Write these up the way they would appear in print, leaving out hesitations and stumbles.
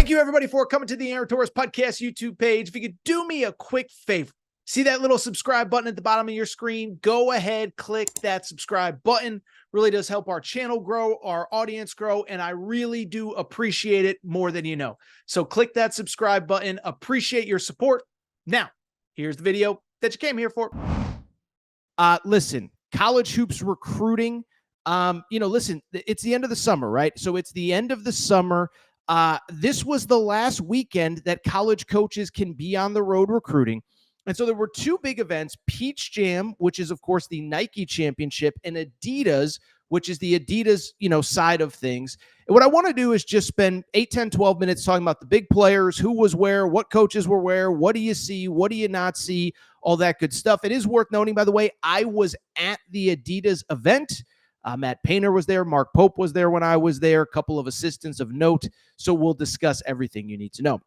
Thank you, everybody, for coming to the Aaron Torres Podcast YouTube page. If you could do me a quick favor, see that little subscribe button at the bottom of your screen? Go ahead, click that subscribe button. Really does help our channel grow, our audience grow, and I really do appreciate it more than you know. So click that subscribe button. Appreciate your support. Now, here's the video that you came here for. Listen, college hoops recruiting. Listen, it's the end of the summer, right? So it's the end of the summer. This was the last weekend that college coaches can be on the road recruiting. And so there were two big events, Peach Jam, which is, of course, the Nike championship, and Adidas, which is the Adidas, side of things. And what I want to do is just spend 8, 10, 12 minutes talking about the big players, who was where, what coaches were where, what do you see, what do you not see, all that good stuff. It is worth noting, by the way, I was at the Adidas event. Matt Painter was there. Mark Pope was there when I was there. A couple of assistants of note. So we'll discuss everything you need to know.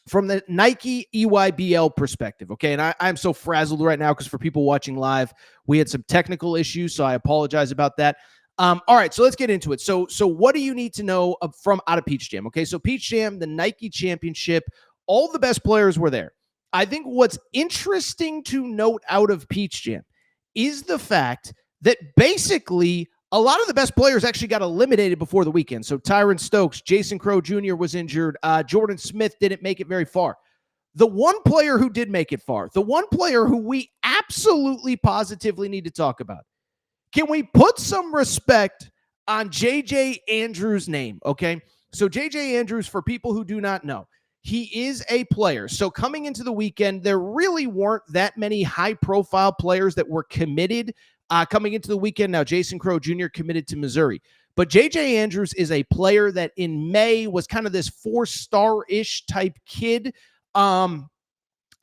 From the Nike EYBL perspective, okay, and I'm so frazzled right now because for people watching live, we had some technical issues, so I apologize about that. All right, so let's get into it. So what do you need to know from out of Peach Jam? Okay, so Peach Jam, the Nike championship, all the best players were there. I think what's interesting to note out of Peach Jam is the fact that basically a lot of the best players actually got eliminated before the weekend. So Tyron Stokes, Jason Crow Jr. was injured. Jordan Smith didn't make it very far. The one player who did make it far, the one player who we absolutely positively need to talk about, can we put some respect on J.J. Andrews' name, okay? So J.J. Andrews, for people who do not know, he is a player. So coming into the weekend, there really weren't that many high-profile players that were committed coming into the weekend. Now, Jason Crow Jr. committed to Missouri. But J.J. Andrews is a player that in May was kind of this 4-star-ish type kid. I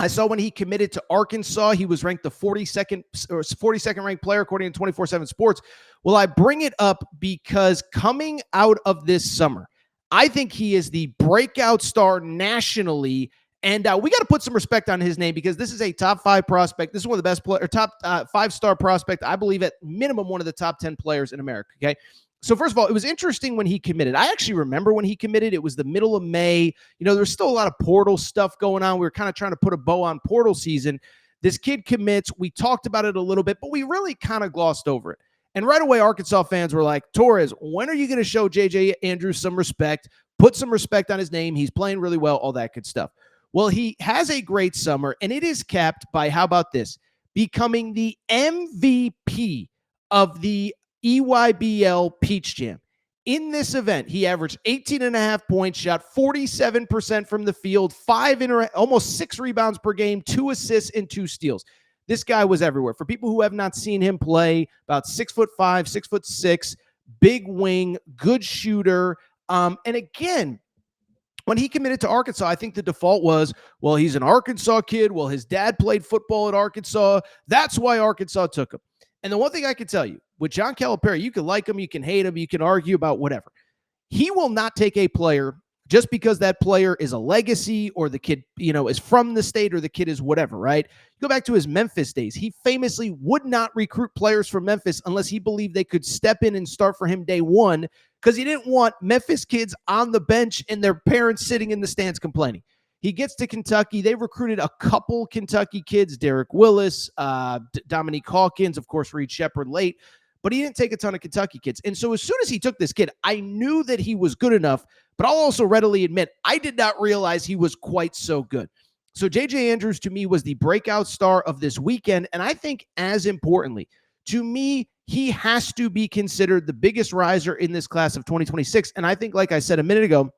saw when he committed to Arkansas, he was ranked the 42nd ranked player according to 24/7 Sports. Well, I bring it up because coming out of this summer, I think he is the breakout star nationally. And we got to put some respect on his name because this is a top 5 prospect. This is one of the best players, top 5-star prospect. I believe at minimum one of the top 10 players in America. Okay. So first of all, it was interesting when he committed. I actually remember when he committed. It was the middle of May. There's still a lot of portal stuff going on. We were kind of trying to put a bow on portal season. This kid commits. We talked about it a little bit, but we really kind of glossed over it. And right away, Arkansas fans were like, Torres, when are you going to show J.J. Andrews some respect? Put some respect on his name. He's playing really well, all that good stuff. Well, he has a great summer, and it is capped by, how about this, becoming the MVP of the EYBL Peach Jam. In this event, he averaged 18.5 points, shot 47% from the field, almost 6 rebounds per game, 2 assists, and 2 steals. This guy was everywhere. For people who have not seen him play, about 6'5", 6'6", big wing, good shooter. And again, when he committed to Arkansas, I think the default was, well, he's an Arkansas kid. Well, his dad played football at Arkansas. That's why Arkansas took him. And the one thing I can tell you, with John Calipari, you can like him, you can hate him, you can argue about whatever. He will not take a player just because that player is a legacy or the kid, is from the state or the kid is whatever, right? Go back to his Memphis days. He famously would not recruit players from Memphis unless he believed they could step in and start for him day one, because he didn't want Memphis kids on the bench and their parents sitting in the stands complaining. He gets to Kentucky. They recruited a couple Kentucky kids, Derek Willis, Dominique Hawkins, of course, Reed Shepard late, but he didn't take a ton of Kentucky kids. And so as soon as he took this kid, I knew that he was good enough, but I'll also readily admit I did not realize he was quite so good. So J.J. Andrews, to me, was the breakout star of this weekend, and I think as importantly, to me, he has to be considered the biggest riser in this class of 2026. And I think, like I said a minute ago,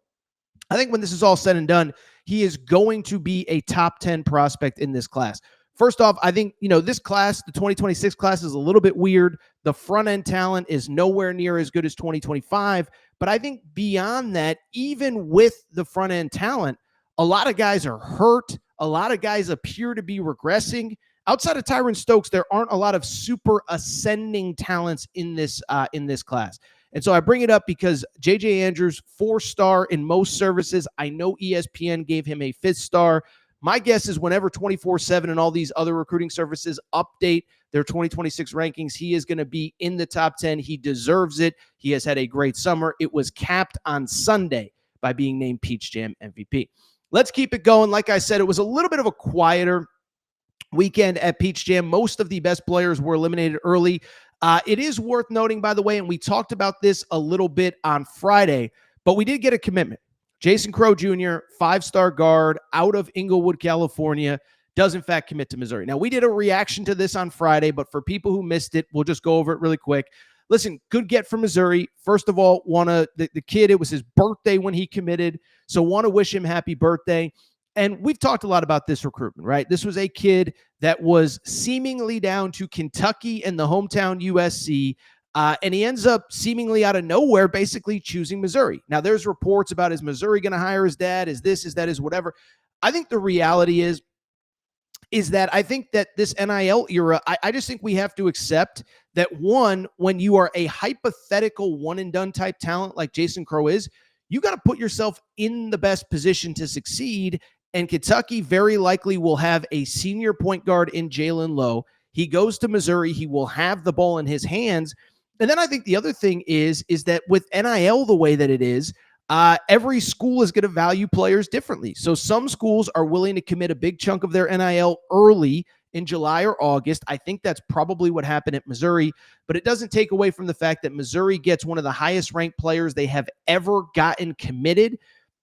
I think when this is all said and done, he is going to be a top 10 prospect in this class. First off, I think, this class, the 2026 class, is a little bit weird. The front end talent is nowhere near as good as 2025. But I think beyond that, even with the front end talent, a lot of guys are hurt. A lot of guys appear to be regressing. Outside of Tyron Stokes, there aren't a lot of super ascending talents in this class. And so I bring it up because J.J. Andrews, 4-star in most services. I know ESPN gave him a 5th star. My guess is whenever 24/7 and all these other recruiting services update their 2026 rankings, he is going to be in the top 10. He deserves it. He has had a great summer. It was capped on Sunday by being named Peach Jam MVP. Let's keep it going. Like I said, it was a little bit of a quieter weekend at Peach Jam. Most of the best players were eliminated early. It is worth noting, by the way, and we talked about this a little bit on Friday, but we did get a commitment. Jason Crow Jr., 5-star guard out of Inglewood, California, does in fact commit to Missouri. Now, we did a reaction to this on Friday, but for people who missed it, we'll just go over it really quick. Listen, good get from Missouri. First of all, the kid, it was his birthday when he committed, so want to wish him happy birthday. And we've talked a lot about this recruitment, right? This was a kid that was seemingly down to Kentucky and the hometown USC, and he ends up seemingly out of nowhere basically choosing Missouri. Now, there's reports about, is Missouri going to hire his dad? Is this, is that, is whatever. I think the reality is that I think that this NIL era, I just think we have to accept that, one, when you are a hypothetical one-and-done type talent like Jason Crow is, you got to put yourself in the best position to succeed. And Kentucky very likely will have a senior point guard in Jalen Lowe. He goes to Missouri. He will have the ball in his hands. And then I think the other thing is that with NIL the way that it is, every school is going to value players differently. So some schools are willing to commit a big chunk of their NIL early in July or August. I think that's probably what happened at Missouri, but it doesn't take away from the fact that Missouri gets one of the highest ranked players they have ever gotten committed.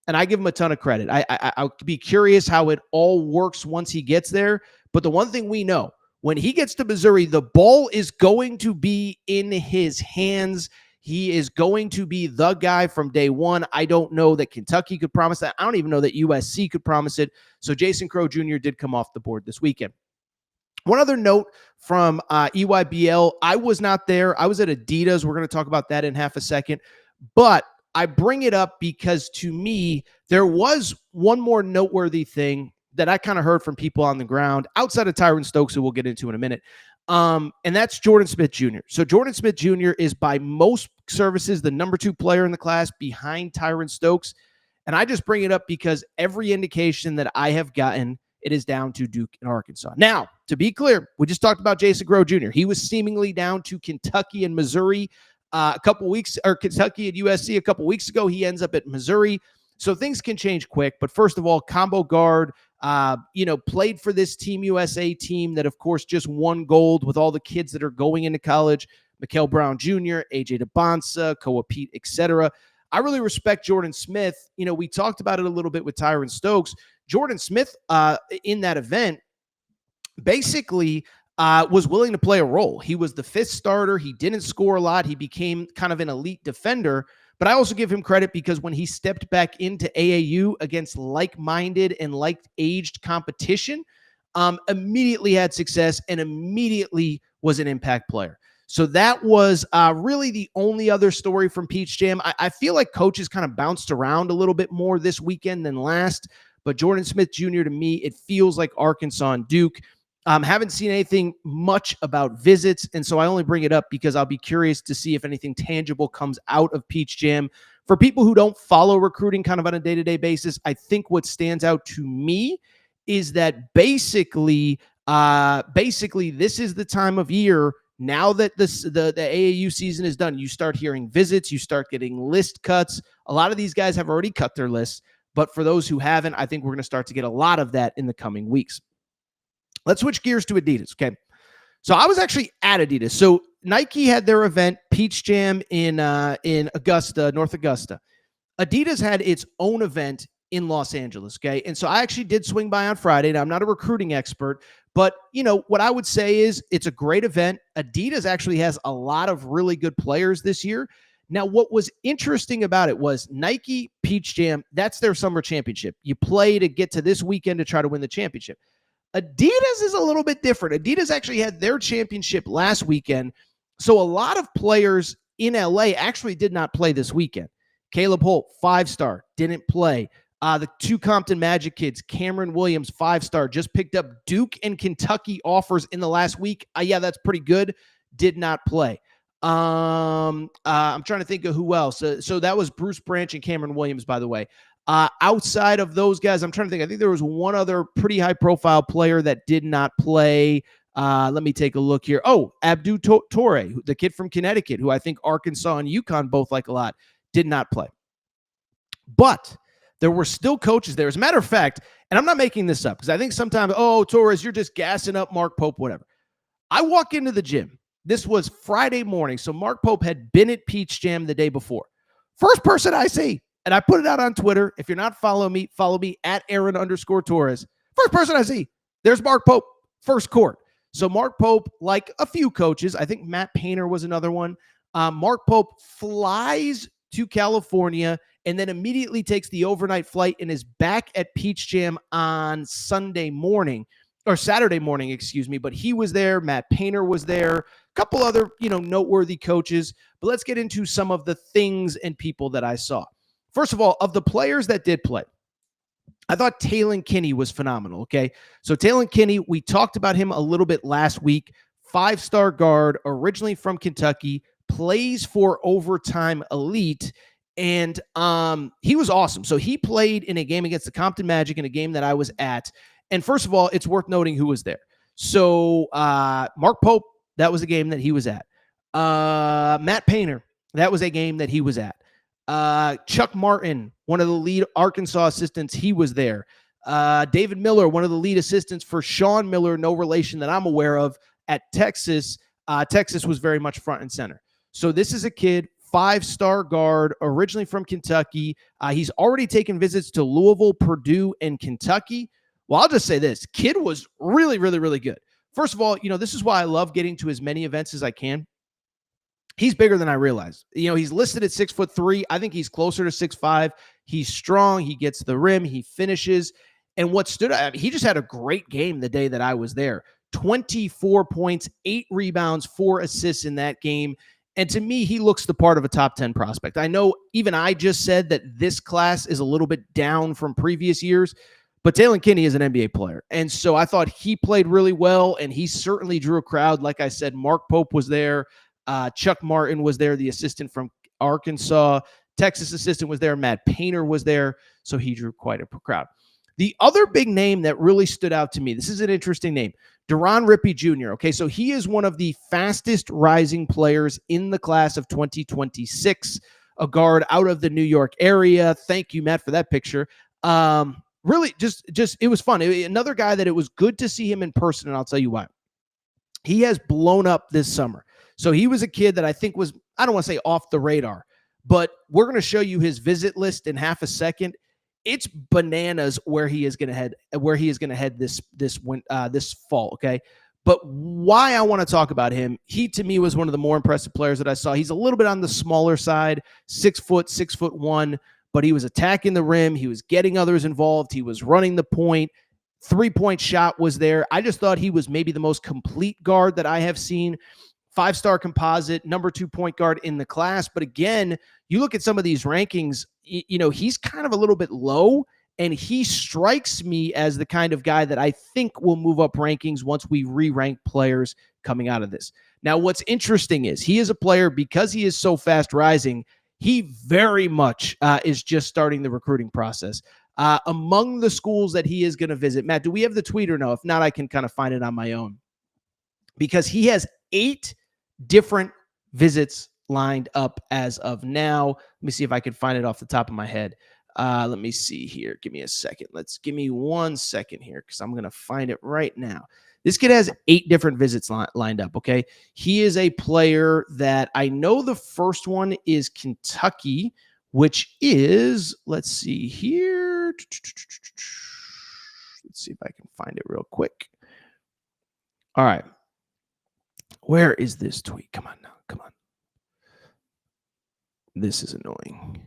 And I give him a ton of credit. I'll be curious how it all works once he gets there. But the one thing we know, when he gets to Missouri, the ball is going to be in his hands. He is going to be the guy from day one. I don't know that Kentucky could promise that. I don't even know that USC could promise it. So Jason Crow Jr. did come off the board this weekend. One other note from EYBL, I was not there. I was at Adidas. We're going to talk about that in half a second. But I bring it up because, to me, there was one more noteworthy thing that I kind of heard from people on the ground outside of Tyron Stokes, who we'll get into in a minute. And that's Jordan Smith Jr. So Jordan Smith Jr. is by most services the number 2 player in the class behind Tyron Stokes. And I just bring it up because every indication that I have gotten, it is down to Duke and Arkansas. Now, to be clear, we just talked about Jason Crow Jr. He was seemingly down to Kentucky and Missouri a couple weeks, or Kentucky and USC a couple weeks ago. He ends up at Missouri. So things can change quick. But first of all, combo guard, played for this Team USA team that, of course, just won gold with all the kids that are going into college. Mikael Brown Jr., AJ DeBonsa, Koa Pete, etc. I really respect Jordan Smith. We talked about it a little bit with Tyron Stokes. Jordan Smith in that event basically was willing to play a role. He was the 5th starter. He didn't score a lot. He became kind of an elite defender. But I also give him credit because when he stepped back into AAU against like-minded and like-aged competition, immediately had success and immediately was an impact player. So that was really the only other story from Peach Jam. I feel like coaches kind of bounced around a little bit more this weekend than last. But Jordan Smith Jr., to me, it feels like Arkansas and Duke. Haven't seen anything much about visits, and so I only bring it up because I'll be curious to see if anything tangible comes out of Peach Jam. For people who don't follow recruiting kind of on a day-to-day basis, I think what stands out to me is that basically this is the time of year, now that the AAU season is done, you start hearing visits, you start getting list cuts. A lot of these guys have already cut their lists, but for those who haven't, I think we're going to start to get a lot of that in the coming weeks. Let's switch gears to Adidas, okay? So I was actually at Adidas. So Nike had their event, Peach Jam in Augusta, North Augusta. Adidas had its own event in Los Angeles, okay? And so I actually did swing by on Friday. Now, I'm not a recruiting expert, but, what I would say is it's a great event. Adidas actually has a lot of really good players this year. Now, what was interesting about it was Nike Peach Jam, that's their summer championship. You play to get to this weekend to try to win the championship. Adidas is a little bit different. Adidas actually had their championship last weekend. So a lot of players in LA actually did not play this weekend. Caleb Holt, 5-star, didn't play. The 2 Compton Magic kids, Cameron Williams, 5-star, just picked up Duke and Kentucky offers in the last week. Yeah, that's pretty good. Did not play. I'm trying to think of who else. So that was Bruce Branch and Cameron Williams, by the way. Outside of those guys, I'm trying to think. I think there was one other pretty high-profile player that did not play. Let me take a look here. Oh, Abdou Toure, the kid from Connecticut, who I think Arkansas and UConn both like a lot, did not play. But there were still coaches there. As a matter of fact, and I'm not making this up because I think sometimes, oh, Torres, you're just gassing up Mark Pope, whatever. I walk into the gym. This was Friday morning. So Mark Pope had been at Peach Jam the day before. First person I see, and I put it out on Twitter. If you're not following me, follow me at Aaron_Torres. First person I see, there's Mark Pope, first court. So Mark Pope, like a few coaches, I think Matt Painter was another one. Mark Pope flies to California and then immediately takes the overnight flight and is back at Peach Jam on Saturday morning, excuse me. But he was there. Matt Painter was there. A couple other, noteworthy coaches. But let's get into some of the things and people that I saw. First of all, of the players that did play, I thought Taylen Kinney was phenomenal, okay? So Taylen Kinney, we talked about him a little bit last week. 5-star guard, originally from Kentucky, plays for Overtime Elite, and he was awesome. So he played in a game against the Compton Magic in a game that I was at. And first of all, it's worth noting who was there. So Mark Pope, that was a game that he was at. Matt Painter, that was a game that he was at. Chuck Martin, one of the lead Arkansas assistants, he was there. David Miller, one of the lead assistants for Sean Miller, no relation that I'm aware of, at Texas. Texas was very much front and center. So this is a kid, 5-star guard, originally from Kentucky. He's already taken visits to Louisville, Purdue, and Kentucky. Well, I'll just say this. Kid was really, really, really good. First of all, this is why I love getting to as many events as I can. He's bigger than I realized. He's listed at 6'3". I think he's closer to 6'5". He's strong. He gets the rim. He finishes. And what stood out, he just had a great game the day that I was there. 24 points, 8 rebounds, 4 assists in that game. And to me, he looks the part of a top 10 prospect. I know even I just said that this class is a little bit down from previous years, but Taylen Kinney is an NBA player. And so I thought he played really well, and he certainly drew a crowd. Like I said, Mark Pope was there. Chuck Martin was there, the assistant from Arkansas. Texas assistant was there. Matt Painter was there. So he drew quite a crowd. The other big name that really stood out to me, this is an interesting name, Don Rippy Jr. Okay, so he is one of the fastest rising players in the class of 2026, a guard out of the New York area. Thank you, Matt, for that picture. Really, just it was fun. Another guy that it was good to see him in person, and I'll tell you why. He has blown up this summer. So he was a kid that I think was, I don't want to say off the radar, but we're going to show you his visit list in half a second. It's bananas where he is going to head this fall, okay? But why I want to talk about him, he to me was one of the more impressive players that I saw. He's a little bit on the smaller side, 6'1", but he was attacking the rim. He was getting others involved. He was running the point. 3-point shot was there. I just thought he was maybe the most complete guard that I have seen. 5-star composite, number 2 point guard in the class. But again, you look at some of these rankings, he's kind of a little bit low, and he strikes me as the kind of guy that I think will move up rankings once we re-rank players coming out of this. Now, what's interesting is he is a player, because he is so fast rising, he very much is just starting the recruiting process. Among the schools that he is going to visit, Matt, do we have the tweet or no? If not, I can kind of find it on my own. Because he has 8 different visits lined up as of now. Let me see if I can find it off the top of my head. Let me see here. Give me a second. Give me 1 second here, because I'm going to find it right now. This kid has 8 different visits lined up, okay? He is a player that I know the first one is Kentucky, which is, let's see here. Let's see if I can find it real quick. All right. Where is this tweet? Come on now. Come on. This is annoying.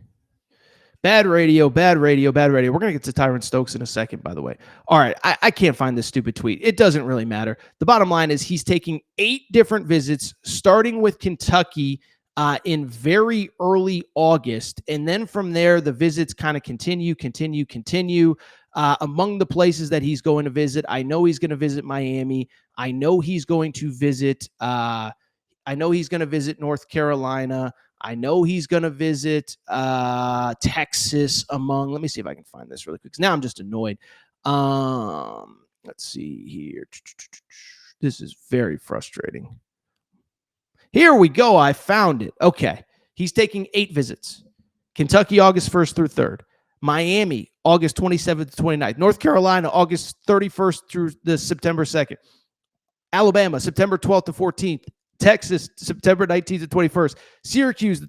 Bad radio. We're going to get to Tyron Stokes in a second, by the way. All right. I can't find this stupid tweet. It doesn't really matter. The bottom line is he's taking 8 different visits, starting with Kentucky in very early August. And then from there, the visits kind of continue. Among the places that he's going to visit, I know he's going to visit Miami. I know he's going to visit North Carolina. I know he's going to visit Texas let me see if I can find this really quick, because now I'm just annoyed. Let's see here. This is very frustrating. Here we go. I found it. Okay. He's taking 8 visits. Kentucky, August 1st through 3rd. Miami, August 27th to 29th. North Carolina, August 31st through the September 2nd. Alabama, September 12th to 14th. Texas, September 19th to 21st. Syracuse,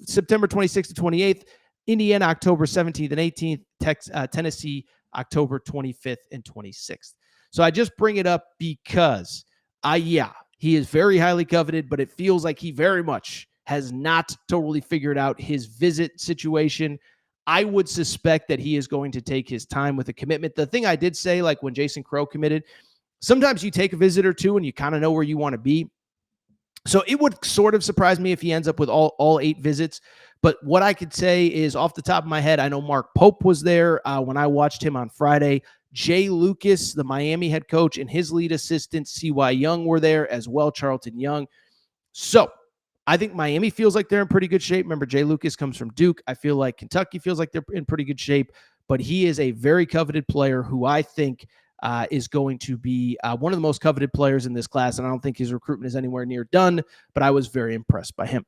September 26th to 28th. Indiana, October 17th and 18th. Tennessee, October 25th and 26th. So I just bring it up because, he is very highly coveted, but it feels like he very much has not totally figured out his visit situation. I would suspect that he is going to take his time with a commitment. The thing I did say, like when Jason Crow committed, sometimes you take a visit or two and you kind of know where you want to be. So it would sort of surprise me if he ends up with all 8 visits. But what I could say is off the top of my head, I know Mark Pope was there when I watched him on Friday. Jay Lucas, the Miami head coach, and his lead assistant, C.Y. Young, were there as well, Charlton Young. So I think Miami feels like they're in pretty good shape. Remember, Jay Lucas comes from Duke. I feel like Kentucky feels like they're in pretty good shape. But he is a very coveted player who I think is going to be one of the most coveted players in this class. And I don't think his recruitment is anywhere near done, but I was very impressed by him.